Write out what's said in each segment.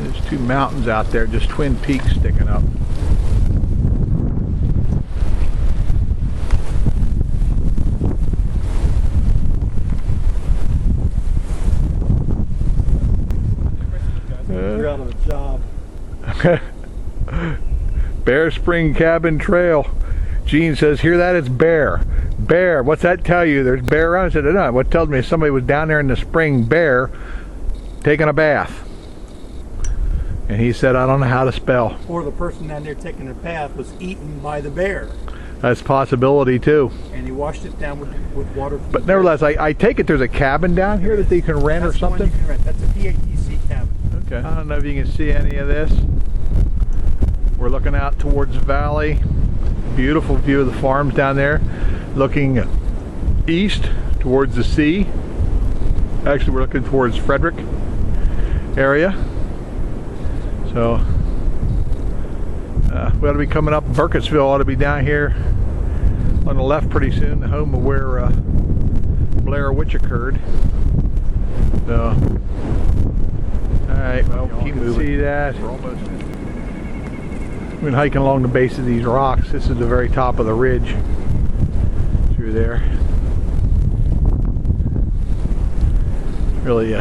There's two mountains out there, just twin peaks sticking up. You're out of a job. Bear Spring Cabin Trail. Gene says, hear that? It's bear. Bear. What's that tell you? There's bear around? I said, no. What tells me somebody was down there in the spring, bear, taking a bath. And he said, I don't know how to spell. Or the person down there taking a bath was eaten by the bear. That's a possibility too. And he washed it down with water. But nevertheless, I take it there's a cabin down here that they can rent or something? That's the one you can rent. That's a PATC cabin. Okay. I don't know if you can see any of this. We're looking out towards the valley. Beautiful view of the farms down there. Looking east towards the sea. Actually, we're looking towards Frederick area. So we ought to be coming up. Burkittsville ought to be down here on the left pretty soon, the home of where Blair Witch occurred. So, all right, well, keep moving. See that? We're almost We've been hiking along the base of these rocks. This is the very top of the ridge through there. Really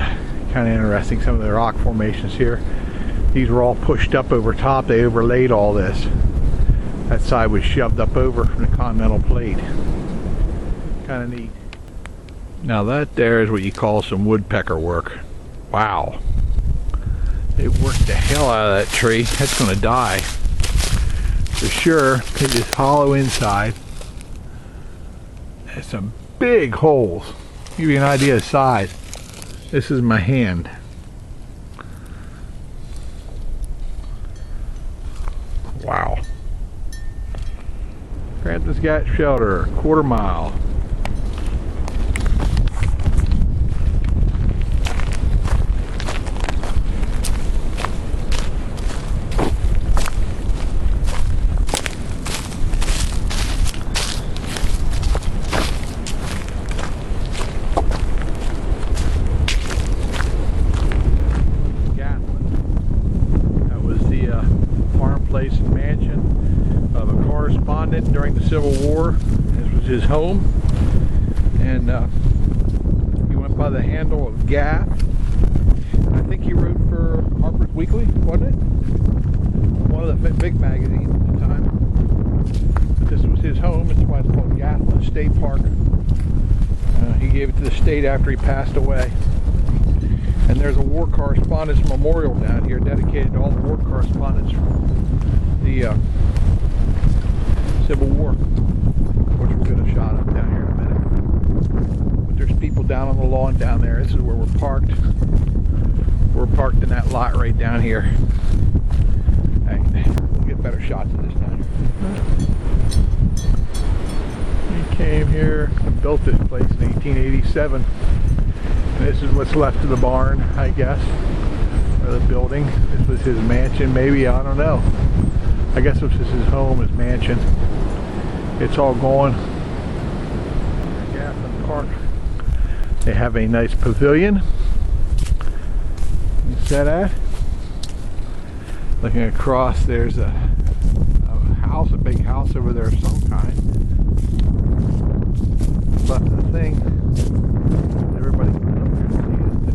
kind of interesting, some of the rock formations here. These were all pushed up over top. They overlaid all this. That side was shoved up over from the continental plate. Kind of neat. Now that there is what you call some woodpecker work. Wow. They worked the hell out of that tree. That's going to die. For sure. It is hollow inside. There's some big holes. Give you an idea of size. This is my hand. Wow. Crampton's Gap Shelter, quarter mile. During the Civil War. This was his home, and he went by the handle of Gath. I think he wrote for Harper's Weekly, wasn't it? One of the big magazines at the time. But this was his home. That's why it's called Gathland State Park. He gave it to the state after he passed away. And there's a war correspondence memorial down here dedicated to all the war correspondents from the Civil War, which we're going to shot up down here in a minute. But there's people down on the lawn down there. This is where we're parked. We're parked in that lot right down here. Hey, we'll get better shots of this time. We came here and built this place in 1887. And this is what's left of the barn, I guess, or the building. This was his mansion, maybe, I don't know. I guess this is his home, his mansion. It's all gone. Gathland Park. They have a nice pavilion. You see that? Looking across, there's a house, a big house over there of some kind. Left of the thing. Everybody's coming up here to see is the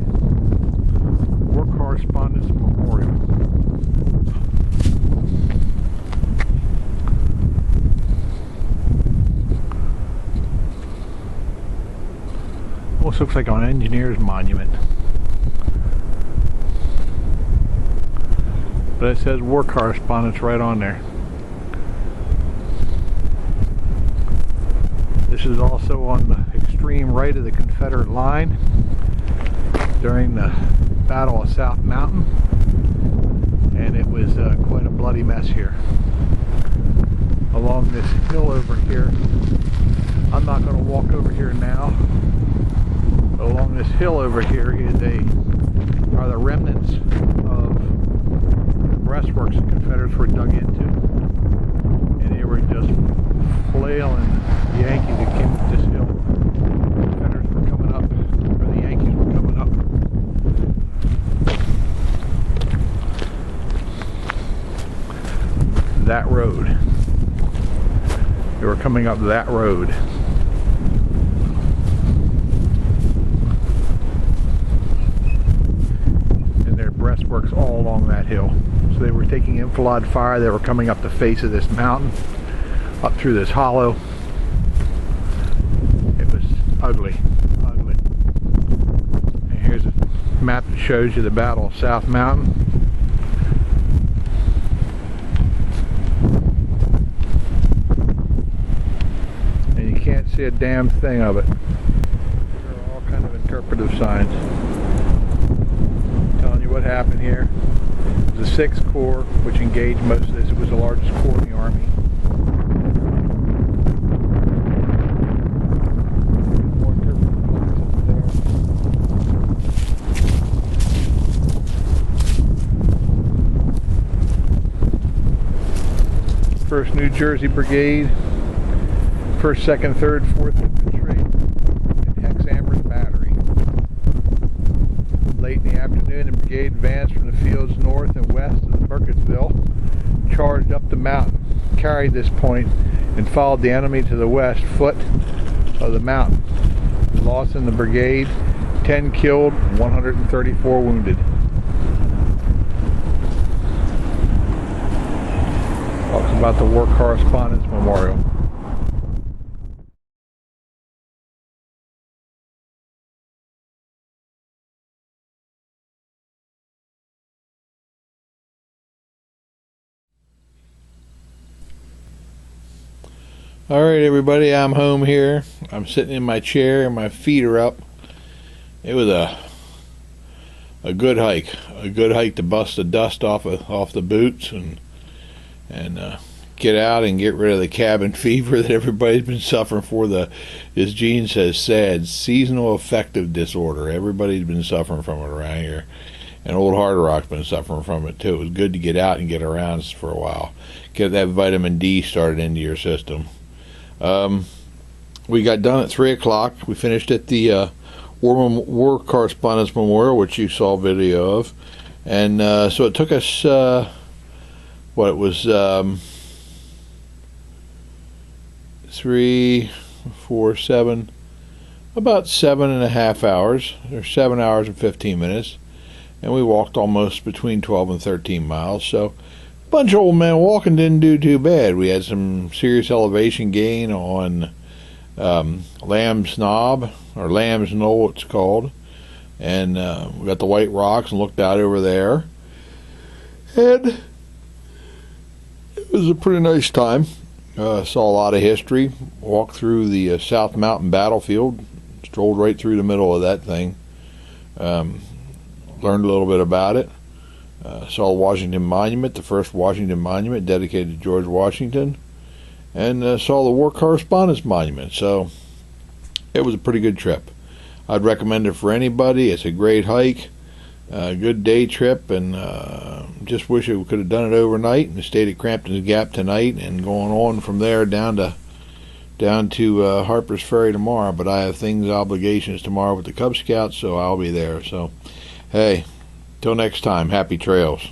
War Correspondence Memorial. Almost looks like an engineer's monument. But it says war correspondence right on there. This is also on the extreme right of the Confederate line during the Battle of South Mountain, and it was quite a bloody mess here. Along this hill over here, I'm not going to walk over here now. Along this hill over here are the remnants of the breastworks the Confederates were dug into, and they were just flailing the Yankees that came up this hill. The Confederates were coming up, or the Yankees were coming up. That road. They were coming up that road. And their breastworks all along that hill. So they were taking enfilade fire. They were coming up the face of this mountain, up through this hollow. It was ugly, ugly. And here's a map that shows you the Battle of South Mountain. Can't see a damn thing of it. There are all kind of interpretive signs telling you what happened here. It was the 6th Corps, which engaged most of this. It was the largest corps in the Army. More interpretive lines up there. 1st New Jersey Brigade, 1st, 2nd, 3rd, 4th Infantry, and Hexhammer's Battery. Late in the afternoon, the brigade advanced from the fields north and west of Burkittsville, charged up the mountain, carried this point, and followed the enemy to the west foot of the mountain. Loss in the brigade, 10 killed, 134 wounded. Talks about the War Correspondence Memorial. Alright everybody, I'm home here. I'm sitting in my chair and my feet are up. It was a good hike. A good hike to bust the dust off the boots and get out and get rid of the cabin fever that everybody's been suffering for. As Gene says, sad seasonal affective disorder. Everybody's been suffering from it around here. And Old Hard Rock's been suffering from it too. It was good to get out and get around for a while. Get that vitamin D started into your system. We got done at 3 o'clock. We finished at the War Correspondence Memorial, which you saw video of. And so it took us, 3, 4, 7, about 7.5 hours, or 7 hours and 15 minutes. And we walked almost between 12 and 13 miles. So bunch of old men walking didn't do too bad. We had some serious elevation gain on Lamb's Knob, or Lamb's Knoll it's called, and we got the White Rocks and looked out over there, and it was a pretty nice time. Saw a lot of history, walked through the South Mountain battlefield, strolled right through the middle of that thing, learned a little bit about it. Saw Washington Monument, the first Washington Monument dedicated to George Washington, and saw the War Correspondence Monument. So it was a pretty good trip. I'd recommend it for anybody. It's a great hike, a good day trip, and just wish we could have done it overnight and stayed at Crampton's Gap tonight and going on from there down to Harper's Ferry tomorrow. But I have obligations tomorrow with the Cub Scouts, so I'll be there. So hey, till next time, happy trails.